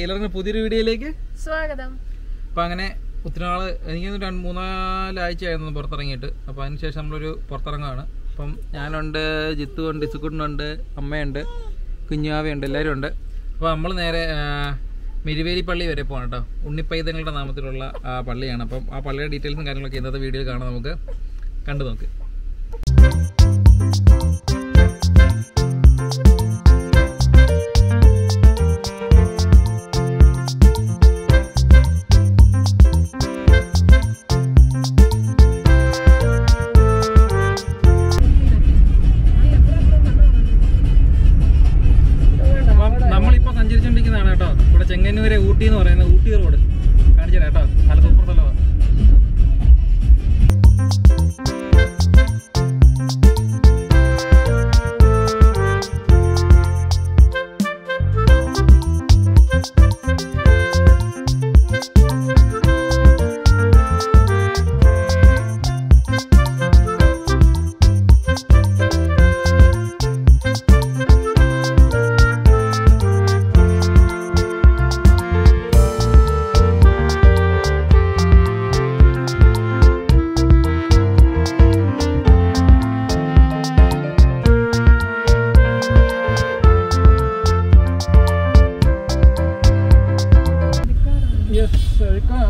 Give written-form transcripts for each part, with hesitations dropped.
എല്ലാവർക്കും പുതിയൊരു വീഡിയോയിലേക്ക് സ്വാഗതം. അപ്പം അങ്ങനെ ഒത്തിരി നാൾ എനിക്ക് 3-4 ആഴ്ചയായിരുന്നു പുറത്തിറങ്ങിയിട്ട്. അപ്പോൾ അതിനുശേഷം നമ്മളൊരു പുറത്തിറങ്ങുകയാണ്. അപ്പം ഞാനുണ്ട്, ജിത്തുണ്ട്, ഇസുക്കുട്ടനുണ്ട്, അമ്മയുണ്ട്, കുഞ്ഞാവയുണ്ട്, എല്ലാവരും ഉണ്ട്. അപ്പോൾ നമ്മൾ നേരെ മെരുവേലി പള്ളി വരെ പോകണം കേട്ടോ. ഉണ്ണിപ്പൈതങ്ങളുടെ നാമത്തിലുള്ള പള്ളിയാണ്. അപ്പം ആ പള്ളിയുടെ ഡീറ്റെയിൽസും കാര്യങ്ങളൊക്കെ ഇന്നത്തെ വീഡിയോയിൽ കാണാം. നമുക്ക് കണ്ടു നോക്ക്. നമ്മളിപ്പോൾ സഞ്ചരിച്ചുകൊണ്ടിരിക്കുന്നതാണ് കേട്ടോ. ഇവിടെ ചെങ്ങന്നൂരെ ഊട്ടി എന്ന് പറയുന്നത് ഊട്ടി റോഡ് കാണിച്ചു തരാം കേട്ടോ. നല്ല സൂപ്പർ സ്ഥലമാണ്.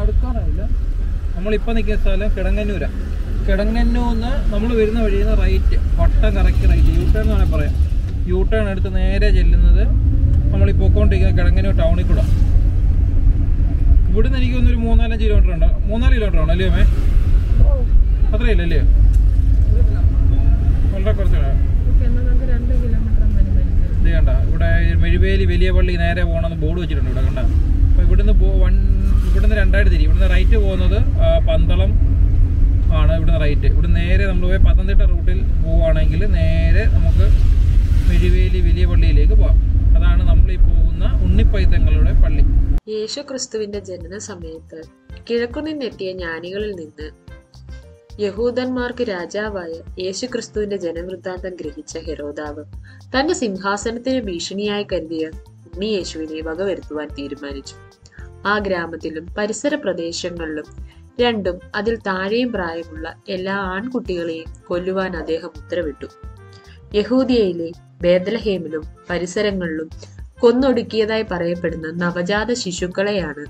അടുക്കാറായില്ല. നമ്മളിപ്പോൾ നിൽക്കുന്ന സ്ഥലം കിടങ്ങന്നൂരാണ്. കിടങ്ങന്നൂന്ന് നമ്മൾ വരുന്ന വഴിയിൽ നിന്ന് റൈറ്റ്, വട്ടം കറക്റ്റ് റൈറ്റ്, യൂ ടേൺ എന്ന് വേണമെങ്കിൽ പറയാം. യൂ ടേൺ എടുത്ത് നേരെ ചെല്ലുന്നത് നമ്മളീ പോയിക്കൊണ്ടിരിക്കുന്ന കിടങ്ങന്നൂർ ടൗണിൽ കൂടെ. ഇവിടുന്ന് എനിക്ക് തോന്നുന്നൊരു 3-4 കിലോമീറ്റർ ഉണ്ട്. 3-4 കിലോമീറ്റർ ആണോ അല്ലേ അമ്മേ? അത്രയില്ല അല്ലേ? വളരെ കുറച്ചാണ്. ഇത് കണ്ട, ഇവിടെ മെരുവേലി വലിയ പള്ളി നേരെ പോകണമെന്ന് ബോർഡ് വെച്ചിട്ടുണ്ട് ഇവിടെ കണ്ട. അപ്പോൾ ഇവിടുന്ന് ഇവിടുന്ന് 2 തിരി. ഇവിടുന്ന് റൈറ്റ് പോകുന്നത് പന്തളം ആണ്. ഇവിടുന്ന് റൈറ്റ്. ഇവിടുന്ന് നേരെ നമ്മൾ പോയി പത്തനംതിട്ട റൂട്ടിൽ പോവുകയാണെങ്കിൽ നേരെ നമുക്ക് മെരുവേലി വലിയ പള്ളിയിലേക്ക് പോകാം. അതാണ് നമ്മളീ പോകുന്ന ഉണ്ണിപ്പൈതങ്ങളുടെ പള്ളി. യേശുക്രിസ്തുവിന്റെ ജനന സമയത്ത് കിഴക്കുനിന്നെത്തിയ ജ്ഞാനികളിൽ നിന്ന് യഹൂദന്മാർക്ക് രാജാവായ യേശുക്രിസ്തുവിന്റെ ജനവൃത്താന്തം ഗ്രഹിച്ച ഹെരോദാവ് തന്റെ സിംഹാസനത്തിന് ഭീഷണിയായി കരുതിയ ഉണ്ണിയേശുവിനെ വകവരുത്തുവാൻ തീരുമാനിച്ചു. ആ ഗ്രാമത്തിലും പരിസര പ്രദേശങ്ങളിലും 2 അതിൽ താഴെയും പ്രായമുള്ള എല്ലാ ആൺകുട്ടികളെയും കൊല്ലുവാൻ അദ്ദേഹം ഉത്തരവിട്ടു. യഹൂദിയയിലെ ബേത്ലഹേമിലും പരിസരങ്ങളിലും കൊന്നൊടുക്കിയതായി പറയപ്പെടുന്ന നവജാത ശിശുക്കളെയാണ്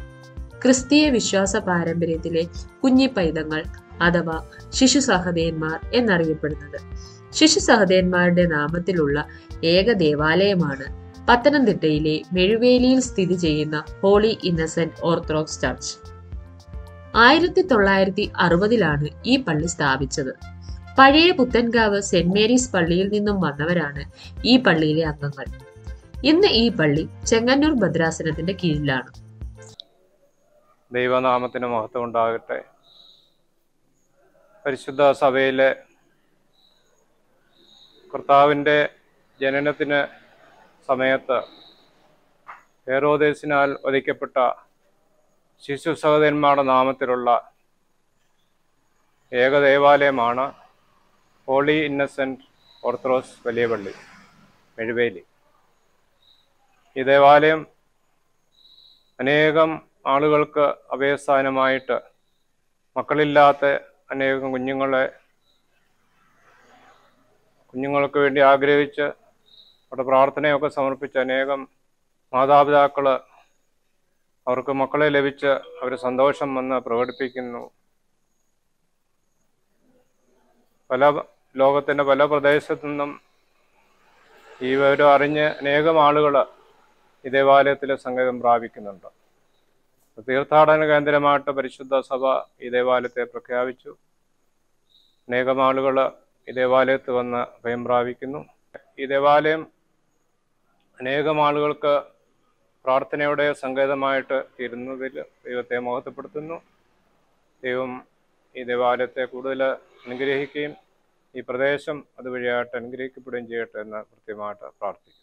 ക്രിസ്തീയ വിശ്വാസ പാരമ്പര്യത്തിലെ കുഞ്ഞിപ്പൈതങ്ങൾ അഥവാ ശിശു സഹദേന്മാർ എന്നറിയപ്പെടുന്നത്. ശിശു സഹദേന്മാരുടെ നാമത്തിലുള്ള ഏക ദേവാലയമാണ് പത്തനംതിട്ടയിലെ മെഴുവേലിയിൽ സ്ഥിതി ചെയ്യുന്ന ഹോളി ഇന്നസെന്റ് ഓർത്തഡോക്സ് ചർച്ച്. 1960-ലാണ് ഈ പള്ളി സ്ഥാപിച്ചത്. പഴയ പുത്തൻകാവ് സെന്റ് മേരീസ് പള്ളിയിൽ നിന്നും വന്നവരാണ് ഈ പള്ളിയിലെ അംഗങ്ങൾ. ഇന്ന് ഈ പള്ളി ചെങ്ങന്നൂർ ഭദ്രാസനത്തിന്റെ കീഴിലാണ്. ദൈവനാമത്തിന് മഹത്വം ഉണ്ടാകട്ടെ. പരിശുദ്ധ സഭയിലെ കർത്താവിൻ്റെ ജനനത്തിന് സമയത്ത് ഹെരോദേസിനാൽ വധിക്കപ്പെട്ട ശിശു സഹോദരന്മാരുടെ നാമത്തിലുള്ള ഏക ദേവാലയമാണ് ഹോളി ഇന്നസെന്റ് ഓർത്തഡോക്സ് വലിയ പള്ളി മെഴുവേലി. ഈ ദേവാലയം അനേകം ആളുകൾക്ക് അഭയസ്ഥാനമായിട്ട്, മക്കളില്ലാത്ത അനേകം കുഞ്ഞുങ്ങൾക്ക് വേണ്ടി ആഗ്രഹിച്ച് അവിടെ പ്രാർത്ഥനയൊക്കെ സമർപ്പിച്ച അനേകം മാതാപിതാക്കൾ അവർക്ക് മക്കളെ ലഭിച്ച് അവർ സന്തോഷം വന്ന് പ്രകടിപ്പിക്കുന്നു. ലോകത്തിൻ്റെ പല പ്രദേശത്തു നിന്നും ഈ വിവരം അറിഞ്ഞ് അനേകം ആളുകൾ ഈ ദേവാലയത്തിൽ സംഗീതം പ്രാപിക്കുന്നുണ്ട്. തീർത്ഥാടന കേന്ദ്രമായിട്ട് പരിശുദ്ധ സഭ ഈ ദേവാലയത്തെ പ്രഖ്യാപിച്ചു. അനേകം ആളുകൾ ഈ ദേവാലയത്ത് വന്ന് അഭയം പ്രാപിക്കുന്നു. ഈ ദേവാലയം അനേകം ആളുകൾക്ക് പ്രാർത്ഥനയുടെ സങ്കേതമായിട്ട് തീരുന്നതിൽ ദൈവത്തെ മഹത്വപ്പെടുത്തുന്നു. ദൈവം ഈ ദേവാലയത്തെ കൂടുതൽ അനുഗ്രഹിക്കുകയും ഈ പ്രദേശം അതുവഴിയായിട്ട് അനുഗ്രഹിക്കപ്പെടുകയും ചെയ്യട്ടെ എന്ന് കൃത്യമായിട്ട് പ്രാർത്ഥിക്കുന്നു.